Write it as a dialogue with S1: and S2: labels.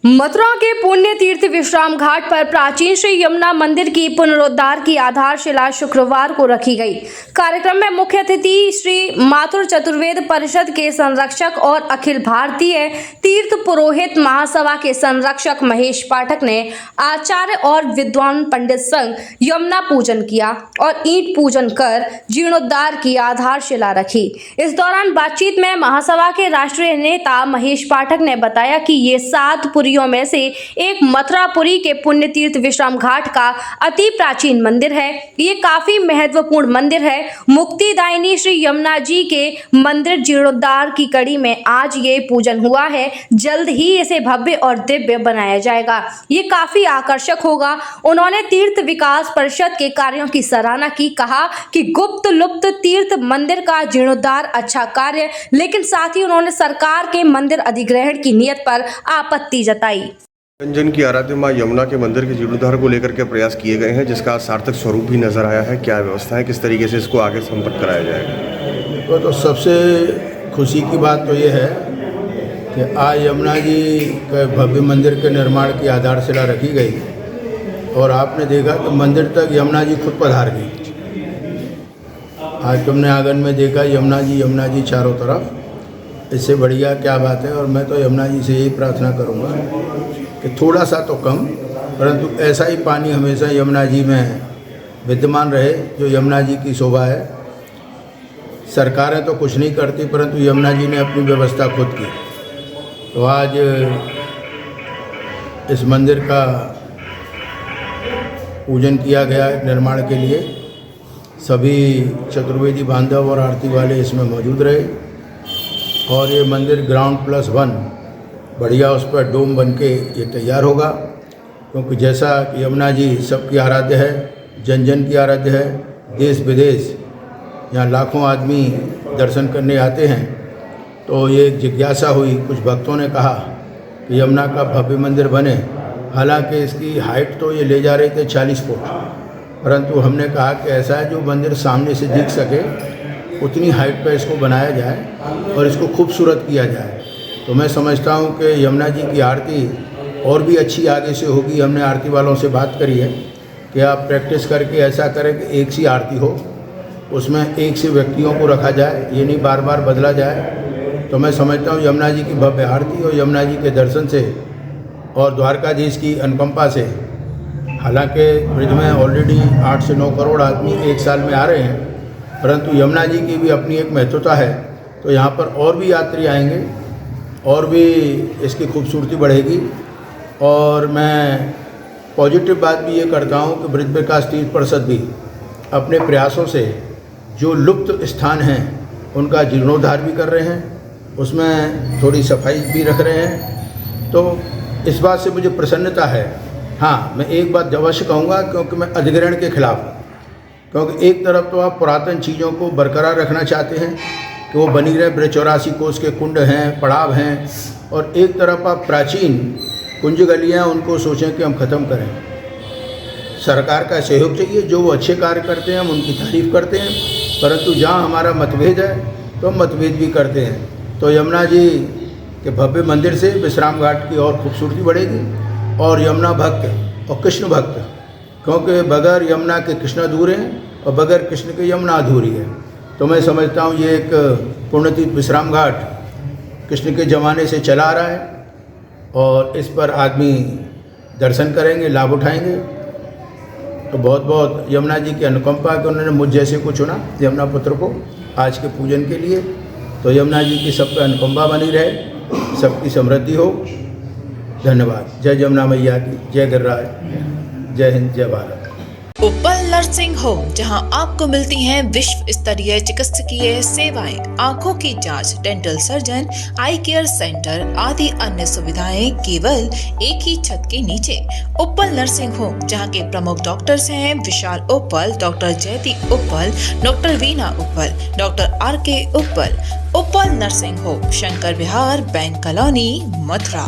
S1: मथुरा के पुण्य तीर्थ विश्राम घाट पर प्राचीन श्री यमुना मंदिर की पुनरुद्धार की आधारशिला शुक्रवार को रखी गई। कार्यक्रम में मुख्य अतिथि श्री माथुर चतुर्वेद परिषद के संरक्षक और अखिल भारतीय तीर्थ पुरोहित महासभा के संरक्षक महेश पाठक ने आचार्य और विद्वान पंडित संग यमुना पूजन किया और ईंट पूजन कर जीर्णोद्धार की आधारशिला रखी। इस दौरान बातचीत में महासभा के राष्ट्रीय नेता महेश पाठक ने बताया कि ये 7 पुरियों में से एक मथुरापुरी के पुण्य तीर्थ विश्राम घाट का अति प्राचीन मंदिर है। ये काफी महत्वपूर्ण मंदिर है। मुक्तिदायिनी श्री यमुना जी के मंदिर जीर्णोद्धार की कड़ी में आज ये पूजन हुआ है। जल्द ही इसे भव्य और दिव्य बनाया जाएगा। ये काफी आकर्षक होगा। उन्होंने तीर्थ विकास परिषद के कार्यों की सराहना की। कहा कि गुप्त लुप्त तीर्थ मंदिर का जीर्णोद्धार अच्छा कार्य, लेकिन साथ ही उन्होंने सरकार के मंदिर अधिग्रहण की नीयत पर आपत्ति जताई।
S2: रंजन की आराध्य मां यमुना के मंदिर के जीर्णोद्धार को लेकर के प्रयास किए गए हैं, जिसका सार्थक स्वरूप भी नजर आया है। क्या व्यवस्था है, किस तरीके से इसको आगे संपर्क कराया जाएगा?
S3: तो सबसे खुशी की बात तो ये है कि आज यमुना जी के भव्य मंदिर के निर्माण की आधारशिला रखी गई और आपने देखा कि मंदिर तक यमुना जी खुद पधार गई। आज तुमने आंगन में देखा यमुना जी चारों तरफ। इससे बढ़िया क्या बात है। और मैं तो यमुना जी से यही प्रार्थना करूंगा कि थोड़ा सा तो कम, परंतु ऐसा ही पानी हमेशा यमुना जी में विद्यमान रहे जो यमुना जी की शोभा है। सरकारें तो कुछ नहीं करती, परंतु यमुना जी ने अपनी व्यवस्था खुद की। तो आज इस मंदिर का पूजन किया गया निर्माण के लिए। सभी चतुर्वेदी बांधव और आरती वाले इसमें मौजूद रहे और ये मंदिर ग्राउंड +1 बढ़िया उस पर डोम बनके ये तैयार होगा, क्योंकि जैसा कि यमुना जी सबकी आराध्य है, जन जन की आराध्य है। देश विदेश यहाँ लाखों आदमी दर्शन करने आते हैं। तो ये एक जिज्ञासा हुई, कुछ भक्तों ने कहा कि यमुना का भव्य मंदिर बने। हालांकि इसकी हाइट तो ये ले जा रहे थे 40 फुट, परंतु हमने कहा कि ऐसा है जो मंदिर सामने से दिख सके उतनी हाइट पर इसको बनाया जाए और इसको खूबसूरत किया जाए। तो मैं समझता हूँ कि यमुना जी की आरती और भी अच्छी आगे से होगी। हमने आरती वालों से बात करी है कि आप प्रैक्टिस करके ऐसा करें कि एक सी आरती हो, उसमें एक से व्यक्तियों को रखा जाए, ये नहीं बार बार बदला जाए। तो मैं समझता हूँ यमुना जी की भव्य आरती और यमुना जी के दर्शन से और द्वारकाधीश की अनुकंपा से, हालांकि ब्रिज में ऑलरेडी 8 से 9 करोड़ आदमी एक साल में आ रहे हैं, परंतु यमुना जी की भी अपनी एक महत्वता है। तो यहाँ पर और भी यात्री आएंगे और भी इसकी खूबसूरती बढ़ेगी। और मैं पॉजिटिव बात भी ये करता हूँ कि ब्रिज विकास तीर्थ परिषद भी अपने प्रयासों से जो लुप्त स्थान हैं उनका जीर्णोद्धार भी कर रहे हैं, उसमें थोड़ी सफाई भी रख रहे हैं। तो इस बात से मुझे प्रसन्नता है। हाँ, मैं एक बात अवश्य कहूँगा, क्योंकि मैं अधिग्रहण के खिलाफ हूँ। क्योंकि एक तरफ तो आप पुरातन चीज़ों को बरकरार रखना चाहते हैं कि वो बनी रहे। 84 कोस के कुंड हैं, पड़ाव हैं, और एक तरफ आप प्राचीन कुंज गलियाँ उनको सोचें कि हम ख़त्म करें। सरकार का सहयोग चाहिए। जो वो अच्छे कार्य करते हैं हम उनकी तारीफ़ करते हैं, परंतु जहाँ हमारा मतभेद है तो हम मतभेद भी करते हैं। तो यमुना जी के भव्य मंदिर से विश्राम घाट की और खूबसूरती बढ़ेगी और यमुना भक्त और कृष्ण भक्त, क्योंकि बगैर यमुना के कृष्ण अधूरे हैं और बगैर कृष्ण के यमुना अधूरी है। तो मैं समझता हूँ ये एक पुण्यतीर्थ विश्राम घाट कृष्ण के ज़माने से चला आ रहा है और इस पर आदमी दर्शन करेंगे, लाभ उठाएंगे। तो बहुत बहुत यमुना जी की अनुकंपा कि उन्होंने मुझ जैसे को चुना यमुना पुत्र को आज के पूजन के लिए। तो यमुना जी की सब पर अनुकंपा बनी रहे, सबकी समृद्धि हो। धन्यवाद। जय यमुना मैया की, जय गिरिराज, जय हिंद, जय भारत।
S4: उपल नर्सिंग होम, जहां आपको मिलती हैं विश्व स्तरीय चिकित्सकीय सेवाएं, आंखों की जांच, डेंटल सर्जन, आई केयर सेंटर आदि अन्य सुविधाएं केवल एक ही छत के नीचे। उपल नर्सिंग होम, जहां के प्रमुख डॉक्टर्स हैं विशाल उप्पल, डॉक्टर जयति उप्पल, डॉक्टर वीना उप्पल, डॉक्टर RK उप्पल। उपल नर्सिंग होम, शंकर विहार, बैंक कॉलोनी, मथुरा।